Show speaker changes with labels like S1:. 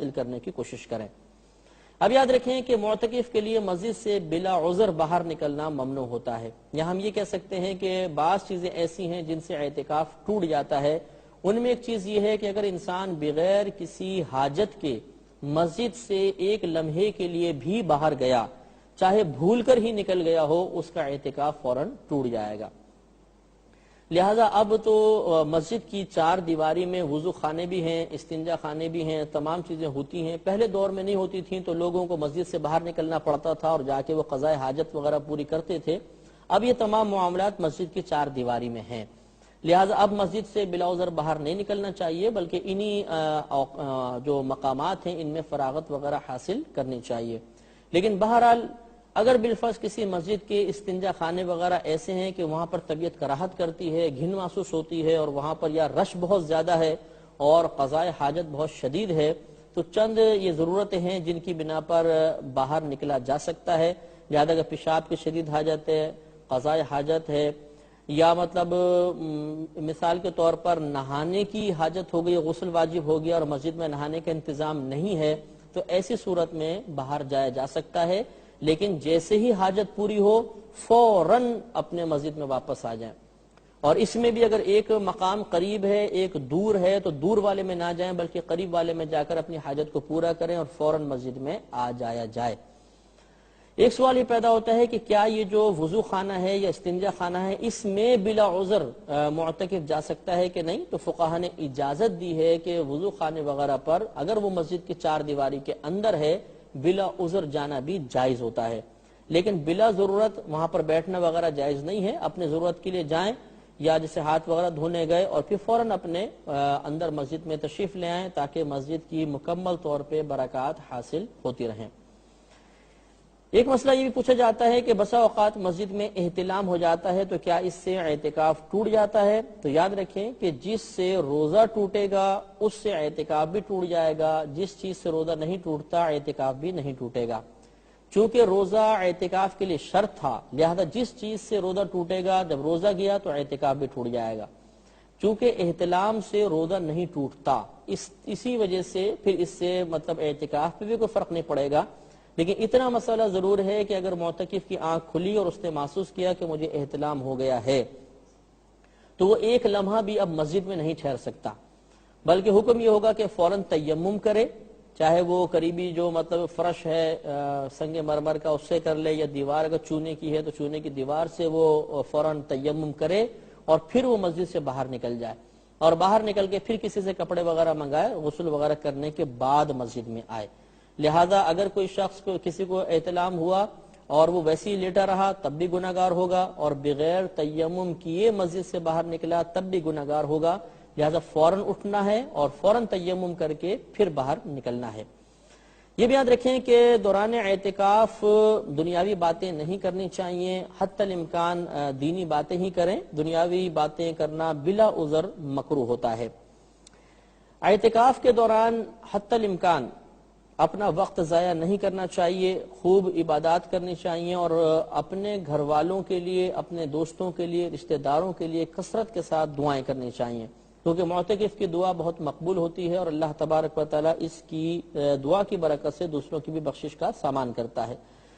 S1: حاصل کرنے کی کوشش کریں۔ اب یاد رکھیں کہ معتکف کے لیے مسجد سے بلا عذر باہر نکلنا ممنوع ہوتا ہے۔ یہاں ہم یہ کہہ سکتے ہیں کہ بعض چیزیں ایسی ہیں جن سے اعتکاف ٹوٹ جاتا ہے۔ ان میں ایک چیز یہ ہے کہ اگر انسان بغیر کسی حاجت کے مسجد سے ایک لمحے کے لیے بھی باہر گیا، چاہے بھول کر ہی نکل گیا ہو، اس کا اعتکاف فوراً ٹوٹ جائے گا۔ لہٰذا اب تو مسجد کی چار دیواری میں وضو خانے بھی ہیں، استنجا خانے بھی ہیں، تمام چیزیں ہوتی ہیں۔ پہلے دور میں نہیں ہوتی تھیں تو لوگوں کو مسجد سے باہر نکلنا پڑتا تھا اور جا کے وہ قضائے حاجت وغیرہ پوری کرتے تھے۔ اب یہ تمام معاملات مسجد کی چار دیواری میں ہیں، لہٰذا اب مسجد سے بلا عذر باہر نہیں نکلنا چاہیے، بلکہ انہی جو مقامات ہیں ان میں فراغت وغیرہ حاصل کرنی چاہیے۔ لیکن بہرحال اگر بالفرض کسی مسجد کے استنجا خانے وغیرہ ایسے ہیں کہ وہاں پر طبیعت کراہت کرتی ہے، گھن محسوس ہوتی ہے، اور وہاں پر یا رش بہت زیادہ ہے اور قضائے حاجت بہت شدید ہے، تو چند یہ ضرورتیں ہیں جن کی بنا پر باہر نکلا جا سکتا ہے۔ لہذا اگر پیشاب کی شدید حاجت ہے، قضائے حاجت ہے، یا مطلب مثال کے طور پر نہانے کی حاجت ہو گئی، غسل واجب ہو گیا اور مسجد میں نہانے کا انتظام نہیں ہے، تو ایسی صورت میں باہر جایا جا سکتا ہے۔ لیکن جیسے ہی حاجت پوری ہو فوراً اپنے مسجد میں واپس آ جائیں، اور اس میں بھی اگر ایک مقام قریب ہے ایک دور ہے تو دور والے میں نہ جائیں بلکہ قریب والے میں جا کر اپنی حاجت کو پورا کریں اور فوراً مسجد میں آ جایا جائے۔ ایک سوال یہ پیدا ہوتا ہے کہ کیا یہ جو وضو خانہ ہے یا استنجا خانہ ہے اس میں بلا عذر معتکف جا سکتا ہے کہ نہیں؟ تو فقہا نے اجازت دی ہے کہ وضو خانے وغیرہ پر اگر وہ مسجد کی چار دیواری کے اندر ہے بلا عذر جانا بھی جائز ہوتا ہے، لیکن بلا ضرورت وہاں پر بیٹھنا وغیرہ جائز نہیں ہے۔ اپنے ضرورت کے لیے جائیں، یا جیسے ہاتھ وغیرہ دھونے گئے اور پھر فوراً اپنے اندر مسجد میں تشریف لے آئیں تاکہ مسجد کی مکمل طور پہ برکات حاصل ہوتی رہیں۔ ایک مسئلہ یہ بھی پوچھا جاتا ہے کہ بسا اوقات مسجد میں احتلام ہو جاتا ہے تو کیا اس سے اعتکاف ٹوٹ جاتا ہے؟ تو یاد رکھیں کہ جس سے روزہ ٹوٹے گا اس سے اعتکاف بھی ٹوٹ جائے گا، جس چیز سے روزہ نہیں ٹوٹتا اعتکاف بھی نہیں ٹوٹے گا۔ چونکہ روزہ اعتکاف کے لیے شرط تھا، لہذا جس چیز سے روزہ ٹوٹے گا جب روزہ گیا تو اعتکاف بھی ٹوٹ جائے گا۔ چونکہ احتلام سے روزہ نہیں ٹوٹتا، اسی وجہ سے پھر اس سے مطلب اعتکاف پہ بھی کوئی فرق نہیں پڑے گا۔ لیکن اتنا مسئلہ ضرور ہے کہ اگر معتکف کی آنکھ کھلی اور اس نے محسوس کیا کہ مجھے احتلام ہو گیا ہے تو وہ ایک لمحہ بھی اب مسجد میں نہیں ٹھہر سکتا، بلکہ حکم یہ ہوگا کہ فوراً تیمم کرے، چاہے وہ قریبی جو مطلب فرش ہے سنگ مرمر کا اس سے کر لے، یا دیوار اگر چونے کی ہے تو چونے کی دیوار سے وہ فوراً تیمم کرے اور پھر وہ مسجد سے باہر نکل جائے، اور باہر نکل کے پھر کسی سے کپڑے وغیرہ منگائے، غسل وغیرہ کرنے کے بعد مسجد میں آئے۔ لہذا اگر کوئی شخص کو کسی کو احتلام ہوا اور وہ ویسے ہی لیٹا رہا تب بھی گناہگار ہوگا، اور بغیر تیمم کیے مسجد سے باہر نکلا تب بھی گناہگار ہوگا۔ لہذا فوراً اٹھنا ہے اور فوراً تیمم کر کے پھر باہر نکلنا ہے۔ یہ بھی یاد رکھیں کہ دوران اعتکاف دنیاوی باتیں نہیں کرنی چاہیے، حتی الامکان دینی باتیں ہی کریں، دنیاوی باتیں کرنا بلا عذر مکروہ ہوتا ہے۔ اعتکاف کے دوران حتی الامکان اپنا وقت ضائع نہیں کرنا چاہیے، خوب عبادات کرنی چاہیے، اور اپنے گھر والوں کے لیے، اپنے دوستوں کے لیے، رشتہ داروں کے لیے کثرت کے ساتھ دعائیں کرنی چاہیے، کیونکہ معتکف کی دعا بہت مقبول ہوتی ہے اور اللہ تبارک و تعالی اس کی دعا کی برکت سے دوسروں کی بھی بخشش کا سامان کرتا ہے۔